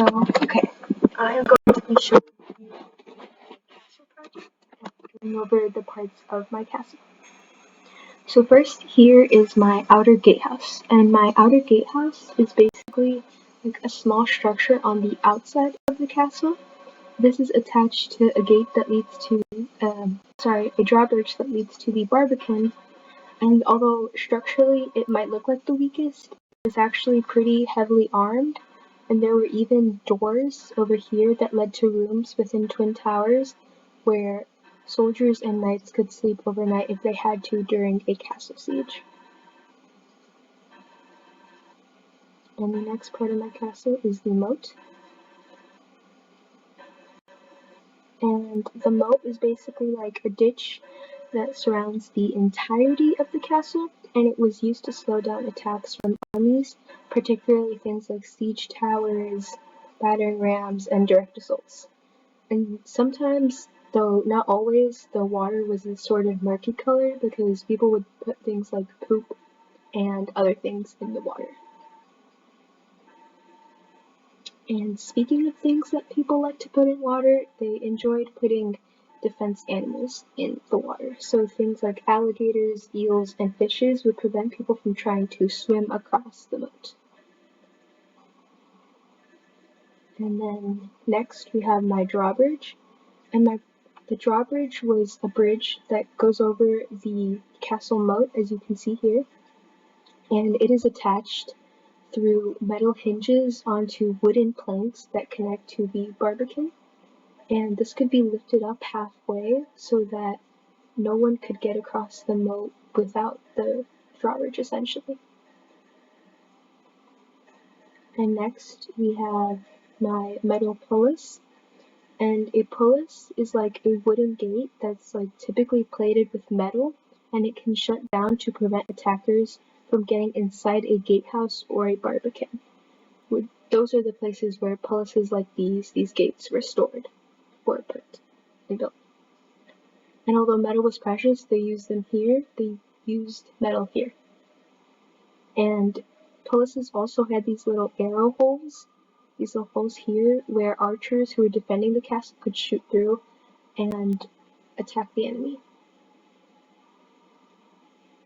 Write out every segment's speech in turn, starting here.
Hello. Okay. I am going to be showing you the castle project and going over the parts of my castle. So first, here is my outer gatehouse, and my outer gatehouse is basically like a small structure on the outside of the castle. This is attached to a gate that leads to, a drawbridge that leads to the Barbican. And although structurally it might look like the weakest, it's actually pretty heavily armed, and there were even doors over here that led to rooms within Twin Towers where soldiers and knights could sleep overnight if they had to during a castle siege. And the next part of my castle is the moat. And the moat is basically like a ditch that surrounds the entirety of the castle, and it was used to slow down attacks from armies, particularly things like siege towers, battering rams, and direct assaults. And sometimes, though not always, the water was a sort of murky color because people would put things like poop and other things in the water. And speaking of things that people like to put in water, they enjoyed putting defense animals in the water. So things like alligators, eels, and fishes would prevent people from trying to swim across the moat. And then next we have my drawbridge. And the drawbridge was a bridge that goes over the castle moat, as you can see here. And it is attached through metal hinges onto wooden planks that connect to the Barbican. And this could be lifted up halfway so that no one could get across the moat without the drawbridge, essentially. And next we have my metal pullus. And a pullus is like a wooden gate that's like typically plated with metal, and it can shut down to prevent attackers from getting inside a gatehouse or a barbican. Those are the places where pulluses like these gates were stored or put and built. And although metal was precious, they used metal here. And pulluses also had these little arrow holes, these little holes here, where archers who were defending the castle could shoot through and attack the enemy.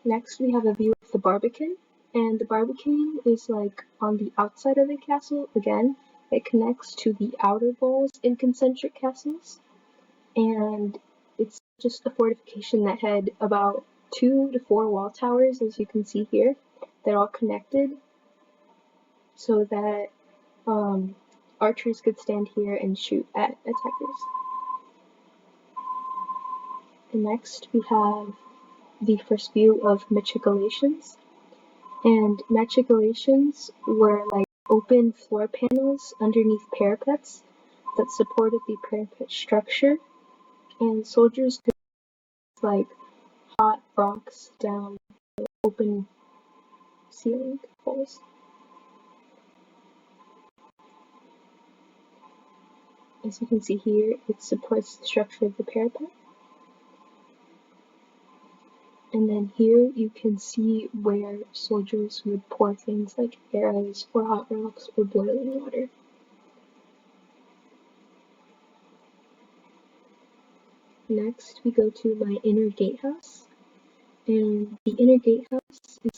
Next, we have a view of the Barbican, and the Barbican is like on the outside of the castle. Again, it connects to the outer walls in concentric castles, and it's just a fortification that had about 2 to 4 wall towers, as you can see here. They're all connected so that archers could stand here and shoot at attackers. And next, we have the first view of machicolations. And machicolations were like open floor panels underneath parapets that supported the parapet structure, and soldiers could like hot rocks down the open ceiling holes. As you can see here, it supports the structure of the parapet. And then here you can see where soldiers would pour things like arrows or hot rocks or boiling water. Next, we go to my inner gatehouse. And the inner gatehouse is the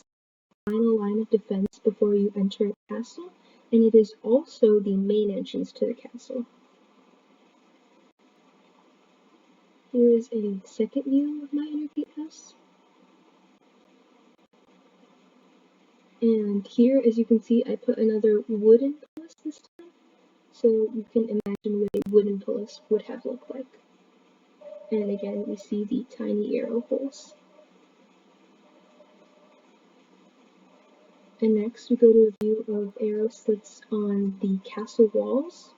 final line of defense before you enter a castle, and it is also the main entrance to the castle. Here is a second view of my inner gatehouse. And here, as you can see, I put another wooden pullus this time, so you can imagine what a wooden pullus would have looked like. And again, we see the tiny arrow holes. And next, we go to a view of arrow slits on the castle walls.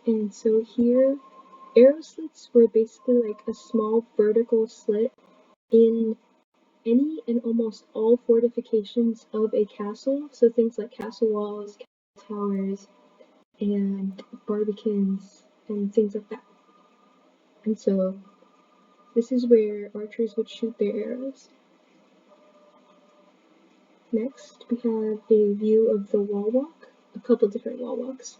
And so here, arrow slits were basically like a small vertical slit in any and almost all fortifications of a castle, so things like castle walls, castle towers, and barbicans, and things like that. And so this is where archers would shoot their arrows. Next, we have a view of the wall walk a couple different wall walks.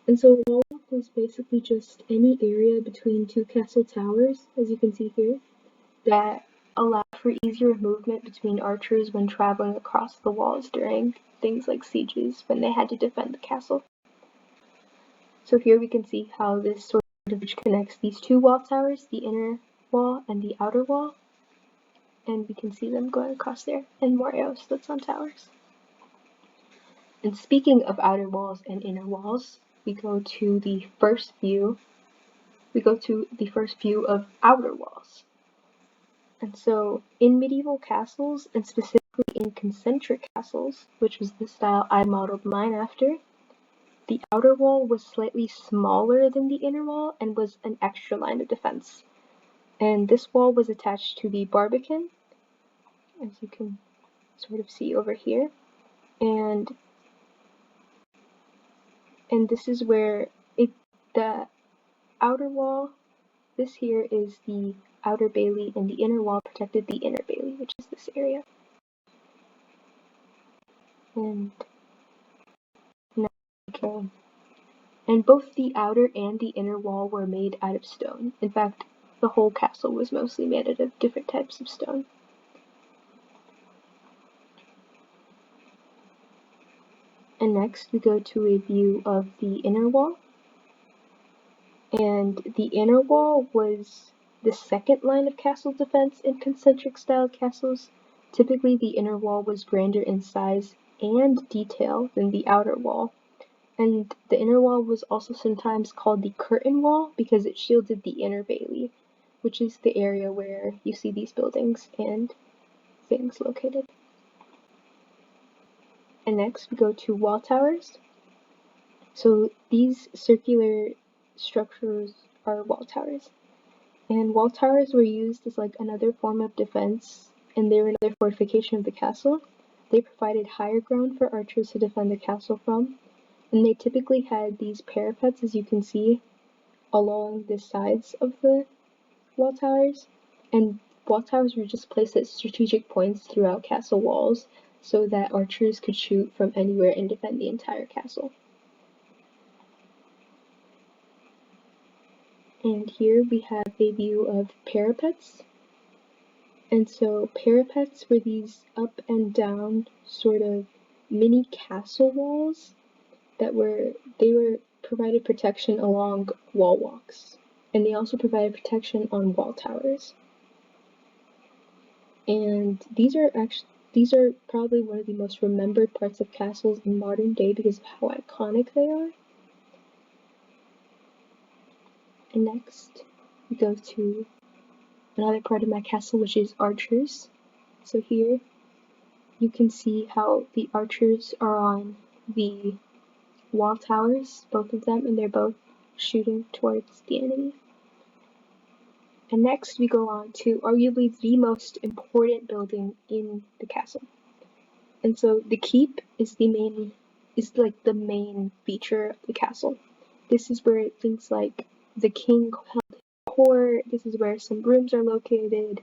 And so a wall walk was basically just any area between two castle towers, as you can see here, that allowed for easier movement between archers when traveling across the walls during things like sieges when they had to defend the castle. So here we can see how this sort of bridge connects these two wall towers, the inner wall and the outer wall, and we can see them going across there, and more arrow slits on towers. And speaking of outer walls and inner walls, we go to the first view of outer walls. And so in medieval castles, and specifically in concentric castles, which was the style I modeled mine after, the outer wall was slightly smaller than the inner wall and was an extra line of defense. And this wall was attached to the barbican, as you can sort of see over here. And this is where the outer wall, this here is the outer bailey, and the inner wall protected the inner bailey, which is this area. And okay. And both the outer and the inner wall were made out of stone. In fact, the whole castle was mostly made out of different types of stone. And next we go to a view of the inner wall. And the inner wall was the second line of castle defense in concentric style castles. Typically the inner wall was grander in size and detail than the outer wall. And the inner wall was also sometimes called the curtain wall because it shielded the inner bailey, which is the area where you see these buildings and things located. And next we go to wall towers. So these circular structures are wall towers. And wall towers were used as like another form of defense, and they were another fortification of the castle. They provided higher ground for archers to defend the castle from, and they typically had these parapets, as you can see, along the sides of the wall towers. And wall towers were just placed at strategic points throughout castle walls so that archers could shoot from anywhere and defend the entire castle. And here we have a view of parapets. And so parapets were these up and down sort of mini castle walls that provided protection along wall walks. And they also provided protection on wall towers. And these are probably one of the most remembered parts of castles in modern day because of how iconic they are. And next, we go to another part of my castle, which is archers. So here, you can see how the archers are on the wall towers, both of them, and they're both shooting towards the enemy. And next, we go on to arguably the most important building in the castle. And so the keep is the main feature of the castle. This is where things like the king held his court, this is where some rooms are located,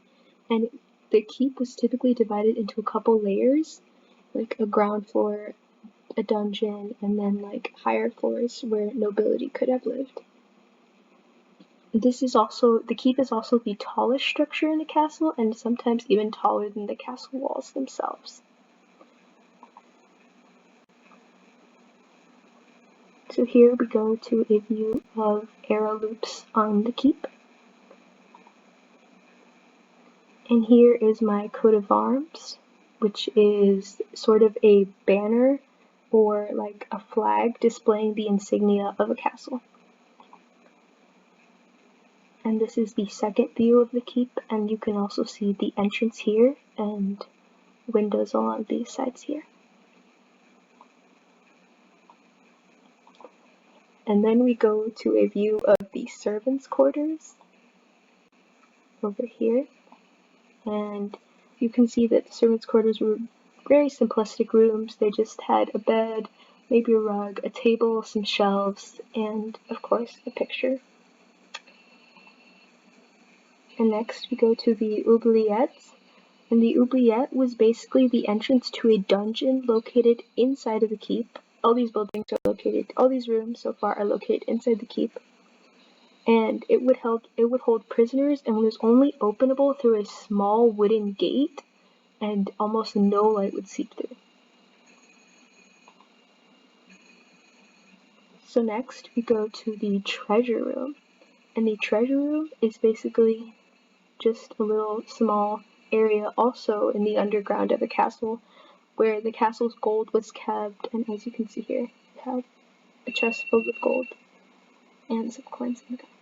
and the keep was typically divided into a couple layers, like a ground floor, a dungeon, and then like higher floors where nobility could have lived. The keep is also the tallest structure in the castle, and sometimes even taller than the castle walls themselves. So here we go to a view of arrow loops on the keep. And here is my coat of arms, which is sort of a banner or like a flag displaying the insignia of a castle. And this is the second view of the keep, and you can also see the entrance here and windows along these sides here. And then we go to a view of the servants' quarters over here. And you can see that the servants' quarters were very simplistic rooms. They just had a bed, maybe a rug, a table, some shelves, and of course a picture. And next we go to the oubliettes. And the oubliette was basically the entrance to a dungeon located inside of the keep. all these buildings are located, all these rooms so far are located inside the keep. And it would hold prisoners and was only openable through a small wooden gate, and almost no light would seep through. So next we go to the treasure room. And the treasure room is basically just a little small area also in the underground of the castle, where the castle's gold was kept, and as you can see here, we have a chest filled with gold and some coins in the ground.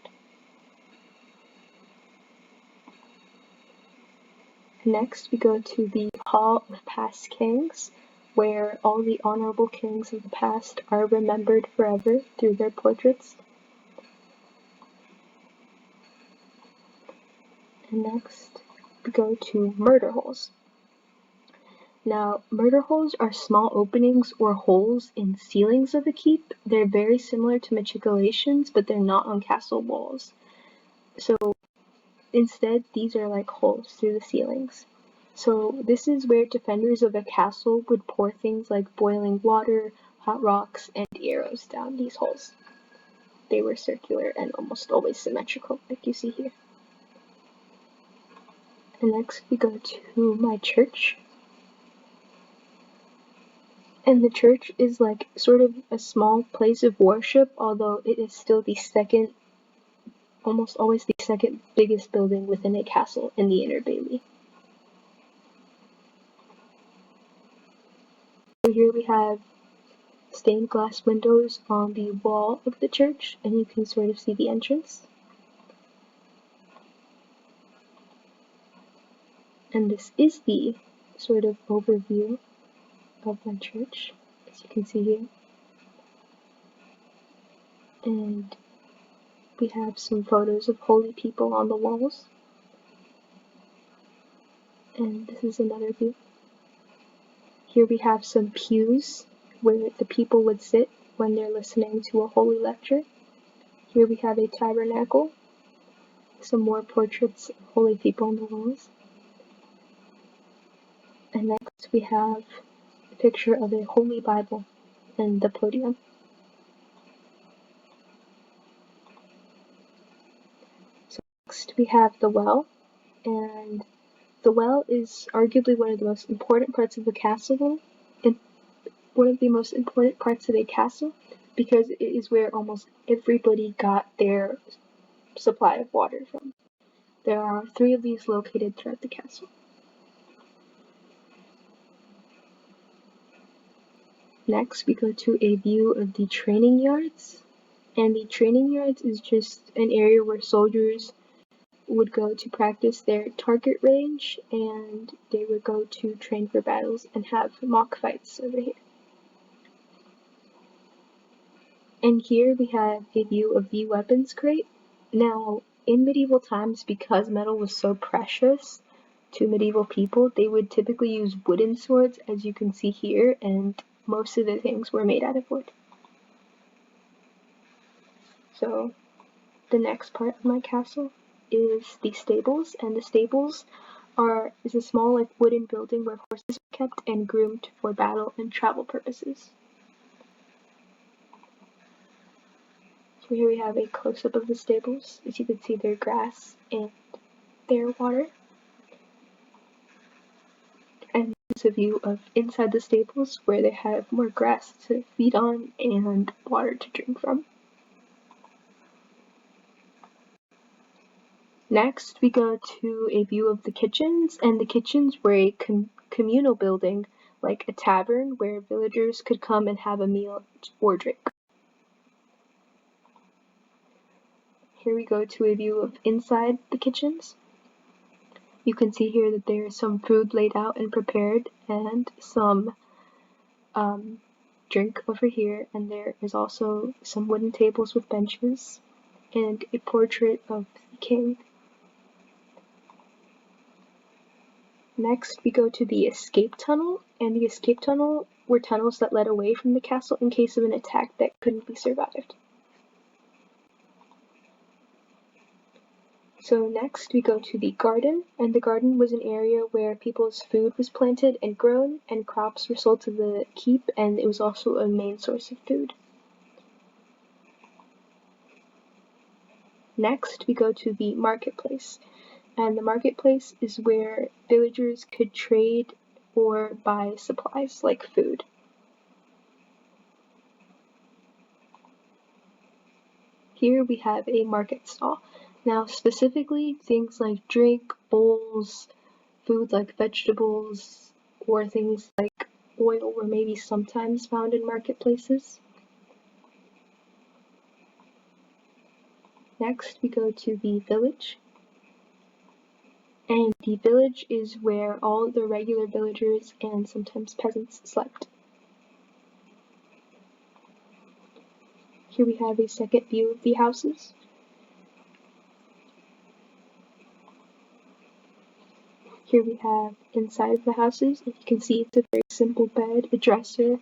Next we go to the Hall of Past Kings, where all the honorable kings of the past are remembered forever through their portraits. And next we go to murder holes. Now, murder holes are small openings or holes in ceilings of the keep. They're very similar to machicolations, but they're not on castle walls. So instead, these are like holes through the ceilings. So this is where defenders of a castle would pour things like boiling water, hot rocks, and arrows down these holes. They were circular and almost always symmetrical, like you see here. And next we go to my church. And the church is like sort of a small place of worship, although it is still the second, almost always the second biggest building within a castle in the Inner Bailey. So here we have stained glass windows on the wall of the church, and you can sort of see the entrance. And this is the sort of overview of my church, as you can see here. And we have some photos of holy people on the walls. And this is another view. Here we have some pews where the people would sit when they're listening to a holy lecture. Here we have a tabernacle, some more portraits of holy people on the walls. And next we have a picture of a holy Bible in the podium. So next we have the well, and the well is arguably one of the most important parts of the castle, and one of the most important parts of a castle, because it is where almost everybody got their supply of water from. There are 3 of these located throughout the castle. Next, we go to a view of the training yards. And the training yards is just an area where soldiers would go to practice their target range, and they would go to train for battles and have mock fights over here. And here we have a view of the weapons crate. Now, in medieval times, because metal was so precious to medieval people, they would typically use wooden swords, as you can see here, and most of the things were made out of wood. So, the next part of my castle is the stables, and the stables is a small like wooden building where horses are kept and groomed for battle and travel purposes. So here we have a close-up of the stables. As you can see, their grass and their water. And this is a view of inside the stables where they have more grass to feed on and water to drink from. Next, we go to a view of the kitchens, and the kitchens were a communal building, like a tavern, where villagers could come and have a meal or drink. Here we go to a view of inside the kitchens. You can see here that there is some food laid out and prepared, and some drink over here, and there is also some wooden tables with benches, and a portrait of the king. Next, we go to the escape tunnel, and the escape tunnel were tunnels that led away from the castle in case of an attack that couldn't be survived. So next we go to the garden, and the garden was an area where people's food was planted and grown, and crops were sold to the keep, and it was also a main source of food. Next we go to the marketplace, and the marketplace is where villagers could trade or buy supplies like food. Here we have a market stall. Now specifically things like drink, bowls, food like vegetables, or things like oil were maybe sometimes found in marketplaces. Next we go to the village. And the village is where all the regular villagers and sometimes peasants slept. Here we have a second view of the houses. Here we have inside of the houses, and you can see it's a very simple bed, a dresser,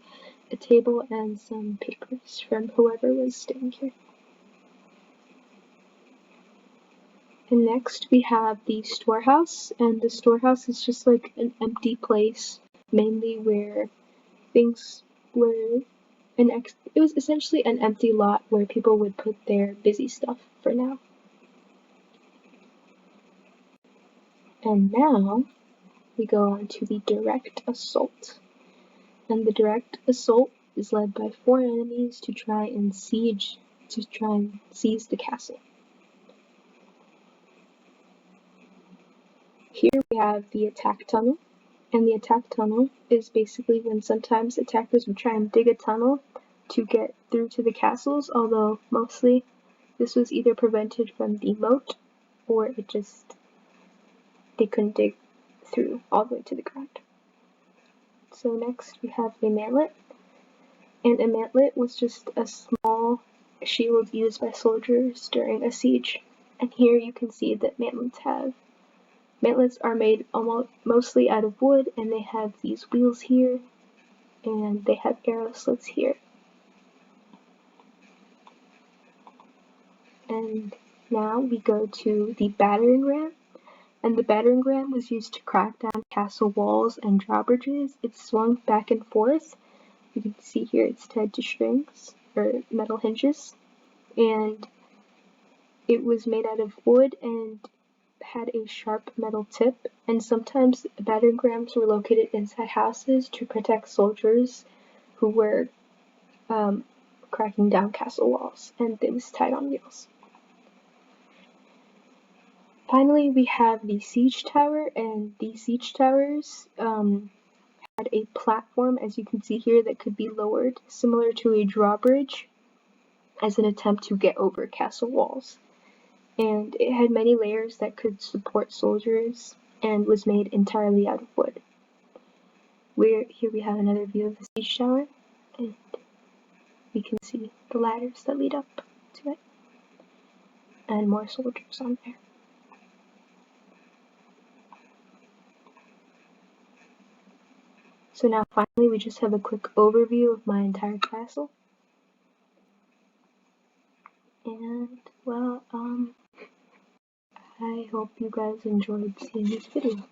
a table, and some papers from whoever was staying here. And next we have the storehouse, and the storehouse is just like an empty place, mainly where things were it was essentially an empty lot where people would put their busy stuff for now. And now we go on to the direct assault. And the direct assault is led by 4 enemies to try and seize the castle. Here we have the attack tunnel, and the attack tunnel is basically when sometimes attackers would try and dig a tunnel to get through to the castles, although mostly this was either prevented from the moat or they couldn't dig through all the way to the ground. So next we have a mantlet, and a mantlet was just a small shield used by soldiers during a siege. And here you can see that mantlets are made mostly out of wood, and they have these wheels here, and they have arrow slits here. And now we go to the battering ram, and the battering ram was used to crack down castle walls and drawbridges. It swung back and forth. You can see here it's tied to strings, or metal hinges, and it was made out of wood and had a sharp metal tip, and sometimes battering rams were located inside houses to protect soldiers who were cracking down castle walls, and it was tied on wheels. Finally, we have the siege tower, and the siege towers had a platform, as you can see here, that could be lowered, similar to a drawbridge, as an attempt to get over castle walls. And it had many layers that could support soldiers and was made entirely out of wood. Here we have another view of the siege tower, and we can see the ladders that lead up to it, and more soldiers on there. So now finally we just have a quick overview of my entire castle. And well, I hope you guys enjoyed seeing this video.